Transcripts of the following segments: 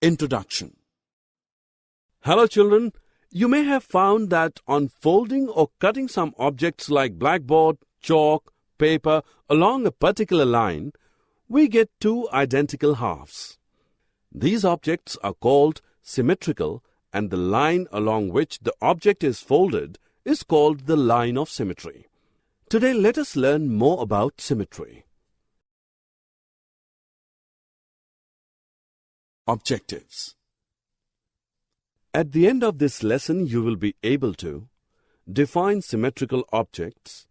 Introduction. Hello children, you may have found that on folding or cutting some objects like blackboard, chalk, paper along a particular line, we get two identical halves. These objects are called symmetrical, and the line along which the object is folded is called the line of symmetry. Today let us learn more about symmetry. Objectives. At the end of this lesson, you will be able to define symmetrical objects,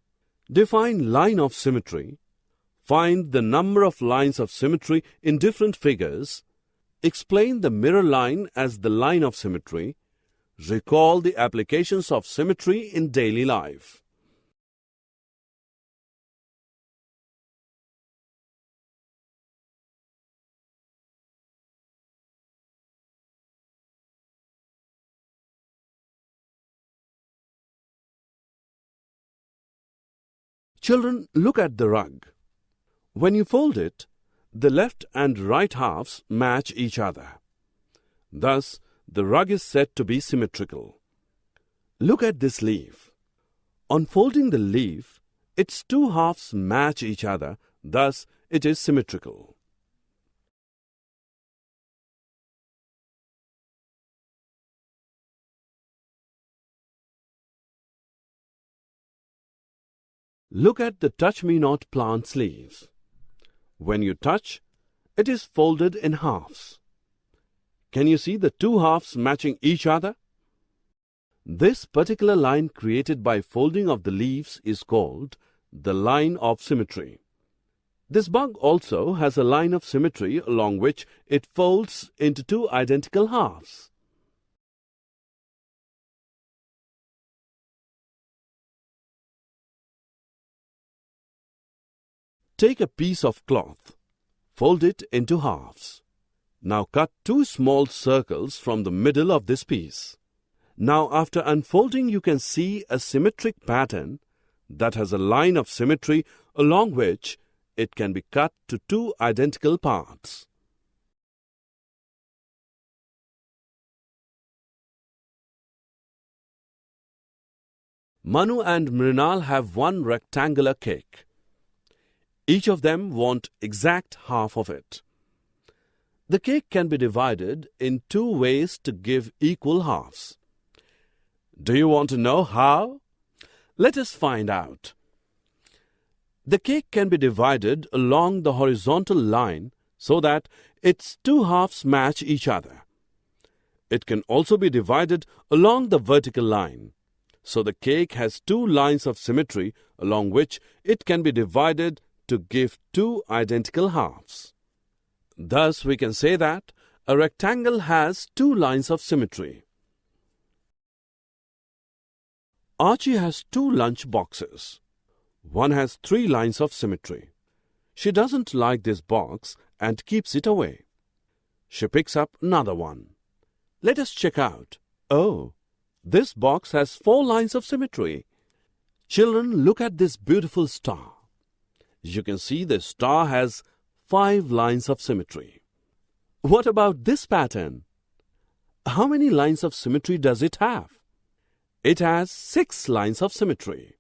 define line of symmetry, find the number of lines of symmetry in different figures, explain the mirror line as the line of symmetry, recall the applications of symmetry in daily life. Children, look at the rug. When you fold it, the left and right halves match each other. Thus, the rug is said to be symmetrical. Look at this leaf. On folding the leaf, its two halves match each other, thus it is symmetrical. Look at the touch-me-not plant's leaves. When you touch, it is folded in halves. Can you see the two halves matching each other? This particular line created by folding of the leaves is called the line of symmetry. This bug also has a line of symmetry along which it folds into two identical halves. Take a piece of cloth, fold it into halves. Now cut two small circles from the middle of this piece. Now after unfolding, you can see a symmetric pattern that has a line of symmetry along which it can be cut to two identical parts. Manu and Mrinal have one rectangular cake. Each of them want exact half of it. The cake can be divided in two ways to give equal halves. Do you want to know how? Let us find out. The cake can be divided along the horizontal line so that its two halves match each other. It can also be divided along the vertical line. So the cake has two lines of symmetry along which it can be divided to give two identical halves. Thus, we can say that a rectangle has two lines of symmetry. Archie has two lunch boxes. One has three lines of symmetry. She doesn't like this box and keeps it away. She picks up another one. Let us check out. Oh, this box has four lines of symmetry. Children, look at this beautiful star. You can see the star has 5 lines of symmetry. What about this pattern? How many lines of symmetry does it have? It has 6 lines of symmetry.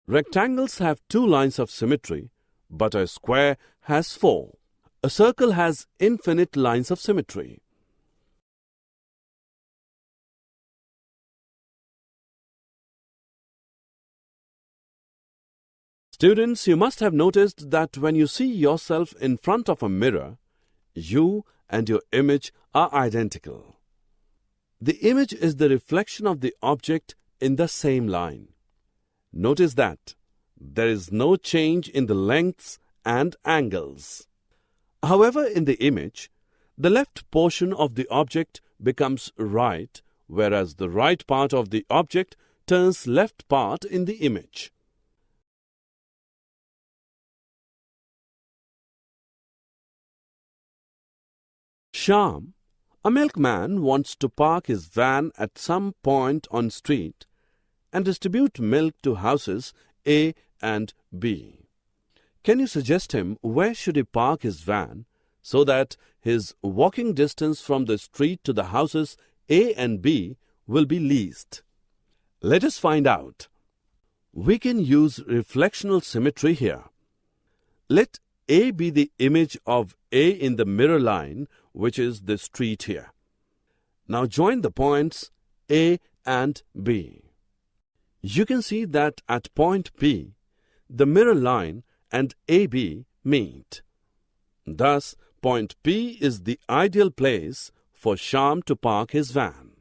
Rectangles have 2 lines of symmetry, but a square has 4. A circle has infinite lines of symmetry. Students, you must have noticed that when you see yourself in front of a mirror, you and your image are identical. The image is the reflection of the object in the same line. Notice that there is no change in the lengths and angles. However, in the image, the left portion of the object becomes right, whereas the right part of the object turns left part in the image. Shyam, a milkman, wants to park his van at some point on street and distribute milk to houses A and B. Can you suggest him where should he park his van so that his walking distance from the street to the houses A and B will be least? Let us find out. We can use reflectional symmetry here. Let A be the image of A in the mirror line, which is the street here. Now join the points A and B. You can see that at point B, the mirror line and AB meet. Thus, point P is the ideal place for Shyam to park his van.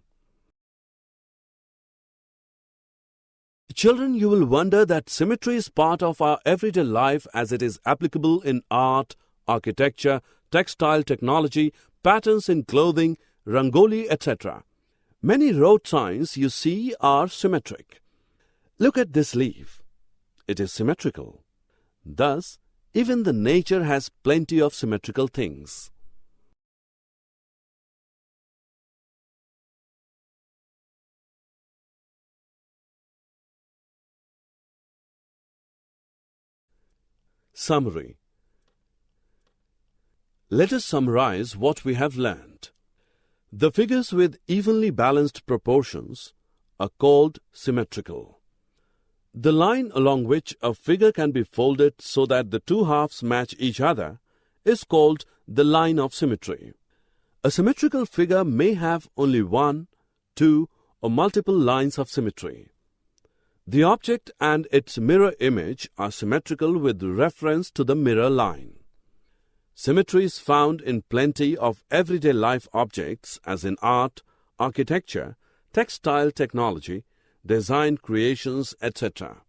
Children, you will wonder that symmetry is part of our everyday life as it is applicable in art, architecture, textile technology, patterns in clothing, rangoli, etc. Many road signs you see are symmetric. Look at this leaf. It is symmetrical. Thus, even the nature has plenty of symmetrical things. Summary. Let us summarize what we have learned. The figures with evenly balanced proportions are called symmetrical. The line along which a figure can be folded so that the two halves match each other is called the line of symmetry. A symmetrical figure may have only one, two, or multiple lines of symmetry. The object and its mirror image are symmetrical with reference to the mirror line. Symmetry is found in plenty of everyday life objects as in art, architecture, textile technology, design creations, etc.